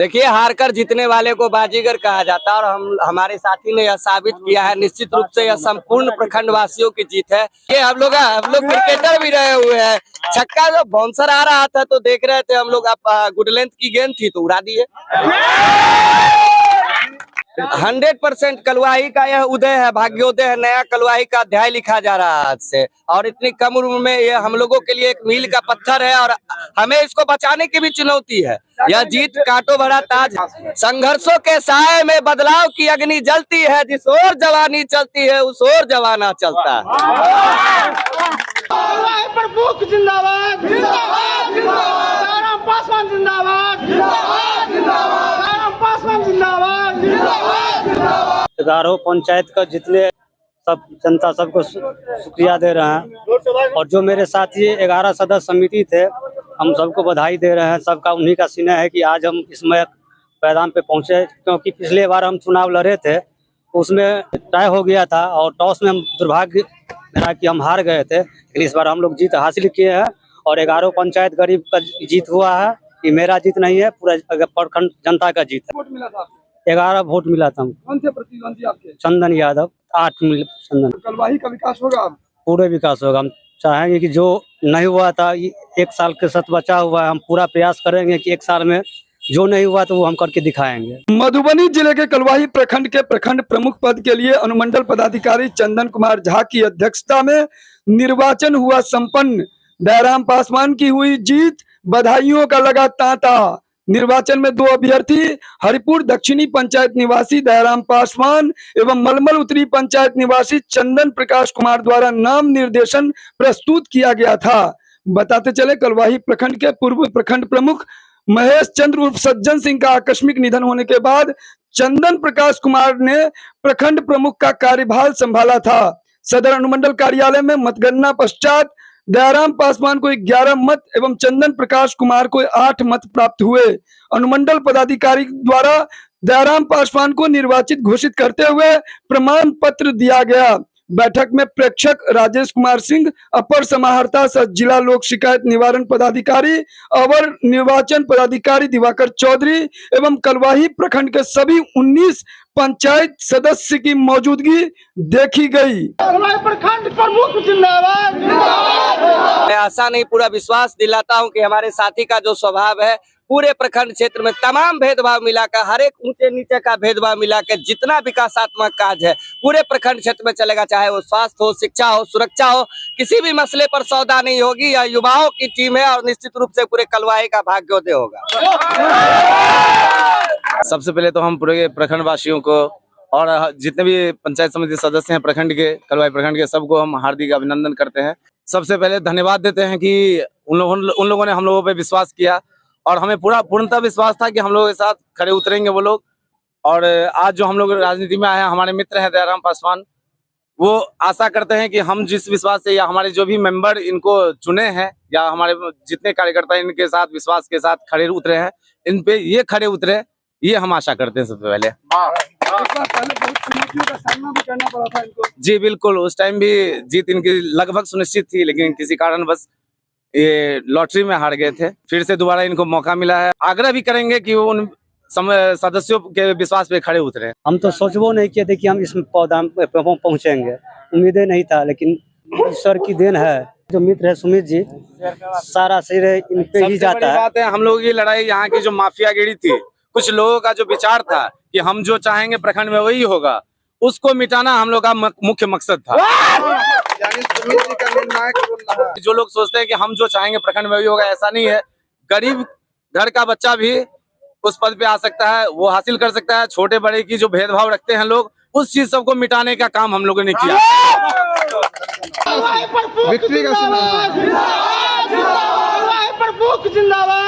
देखिए, हार कर जीतने वाले को बाजीगर कहा जाता है और हमारे साथी ने यह साबित किया है। निश्चित रूप से यह संपूर्ण प्रखंड वासियों की जीत है। ये हम लोग क्रिकेटर भी रहे हुए हैं। छक्का जो बाउंसर आ रहा था तो देख रहे थे हम लोग, गुड लेंथ की गेंद थी तो उड़ा दिए। 100% कलवाही का यह उदय है, भाग्योदय है। नया कलवाही का अध्याय लिखा जा रहा है आज से, और इतनी कम उम्र में यह हम लोगों के लिए एक मील का पत्थर है और हमें इसको बचाने की भी चुनौती है। यह जीत कांटों भरा ताज। संघर्षों के साए में बदलाव की अग्नि जलती है, जिस ओर जवानी चलती है उस ओर जवाना चलता है। प्रमुख जिंदाबाद, जिंदाबाद, जिंदाबाद, पासवान जिंदाबाद, जिंदाबाद, जिंदाबाद, पासवान जिंदाबाद, जिंदाबाद, जिंदाबाद। 11 पंचायत का जितने सब जनता सबको शुक्रिया दे रहे हैं, और जो मेरे साथी 11 सदस्य समिति थे, हम सबको बधाई दे रहे हैं। सबका उन्हीं का सीना है कि आज हम इसमें पैदान पे पहुंचे, क्योंकि पिछले बार हम चुनाव लड़े थे उसमें तय हो गया था और टॉस में हम दुर्भाग्य मेरा कि हम हार गए थे। लेकिन इस बार हम लोग जीत हासिल किए हैं और 11 पंचायत गरीब का जीत हुआ है। ये मेरा जीत नहीं है, पूरा प्रखंड जनता का जीत है। वोट मिला था, 11 वोट मिला था। कौन थे प्रतिद्वंदी आपके? चंदन यादव 8 चंदन। कलवाही का विकास होगा, पूरे विकास होगा। हम चाहेंगे कि जो नहीं हुआ था, एक साल के साथ बचा हुआ है, हम पूरा प्रयास करेंगे कि एक साल में जो नहीं हुआ तो वो हम करके दिखाएंगे। मधुबनी जिले के कलवाही प्रखंड के प्रखंड प्रमुख पद के लिए अनुमंडल पदाधिकारी चंदन कुमार झा की अध्यक्षता में निर्वाचन हुआ संपन्न। दयाराम पासवान की हुई जीत, बधाइयों का लगा तांता। निर्वाचन में 2 अभ्यर्थी हरिपुर दक्षिणी पंचायत निवासी दयाराम पासवान एवं मलमल उत्तरी पंचायत निवासी चंदन प्रकाश कुमार द्वारा नाम निर्देशन प्रस्तुत किया गया था। बताते चले, कलवाही प्रखंड के पूर्व प्रखंड प्रमुख महेश चंद्र उर्फ सज्जन सिंह का आकस्मिक निधन होने के बाद चंदन प्रकाश कुमार ने प्रखंड प्रमुख का कार्यभार संभाला था। सदर अनुमंडल कार्यालय में मतगणना पश्चात दयाराम पासवान को 11 मत एवं चंदन प्रकाश कुमार को 8 मत प्राप्त हुए। अनुमंडल पदाधिकारी द्वारा दयाराम पासवान को निर्वाचित घोषित करते हुए प्रमाण पत्र दिया गया। बैठक में प्रेक्षक राजेश कुमार सिंह, अपर समाहर्ता सह जिला लोक शिकायत निवारण पदाधिकारी, अवर निर्वाचन पदाधिकारी दिवाकर चौधरी एवं कलवाही प्रखंड के सभी 19 पंचायत सदस्य की मौजूदगी देखी गई। प्रखंड प्रमुख जिंदाबाद। मैं आशा नहीं, पूरा विश्वास दिलाता हूं कि हमारे साथी का जो स्वभाव है, पूरे प्रखंड क्षेत्र में तमाम भेदभाव मिलाकर, हर एक ऊंचे नीचे का भेदभाव मिलाकर जितना विकासात्मक कार्य है पूरे प्रखंड क्षेत्र में चलेगा। चाहे वो स्वास्थ्य हो, शिक्षा हो, सुरक्षा हो, किसी भी मसले पर सौदा नहीं होगी। यह युवाओं की टीम है और निश्चित रूप से पूरे कलवाही का भाग्योदय होगा। सबसे पहले तो हम पूरे प्रखंड वासियों को और जितने भी पंचायत समिति सदस्य हैं प्रखंड के, कलवाही प्रखंड के, सबको हम हार्दिक अभिनंदन करते हैं। सबसे पहले धन्यवाद देते हैं कि उन लोगों ने हम लोगों पे विश्वास किया और हमें पूर्णतः विश्वास था कि हम लोगों के साथ खड़े उतरेंगे वो लोग। और आज जो हम लोग राजनीति में आए हैं, हमारे मित्र हैं दयाराम पासवान, वो आशा करते हैं कि हम जिस विश्वास से या हमारे जो भी मेंबर इनको चुने हैं या हमारे जितने कार्यकर्ता इनके साथ विश्वास के साथ खड़े उतरे हैं, इन पे ये खड़े उतरे, ये हम आशा करते हैं। सबसे पहले बहुत चुनौतियों का सामना भी करना पड़ा था इनको। जी बिल्कुल, उस टाइम भी जीत इनकी लगभग सुनिश्चित थी, लेकिन किसी कारण बस ये लॉटरी में हार गए थे। फिर से दोबारा इनको मौका मिला है। आग्रह भी करेंगे कि वो उन सदस्यों के विश्वास पे खड़े उतरे। हम तो सोचबो नहीं किए थे कि हम इस पौधा पे पहुंचेंगे, उम्मीदें नहीं था, लेकिन ईश्वर की देन है। जो मित्र है सुमित जी, सारा श्रेय इन पे ही जाता है। बात है, हम लोगों की लड़ाई यहाँ की जो माफियागिरी थी, कुछ लोगों का जो विचार था कि हम जो चाहेंगे प्रखंड में वही होगा, उसको मिटाना हम लोग का मुख्य मकसद था। जो लोग सोचते हैं कि हम जो चाहेंगे प्रखंड में वही होगा, ऐसा नहीं है। गरीब घर का बच्चा भी उस पद पे आ सकता है, वो हासिल कर सकता है। छोटे बड़े की जो भेदभाव रखते हैं लोग, उस चीज सबको मिटाने का काम हम लोगों ने किया। प्रमुख जिंदाबाद।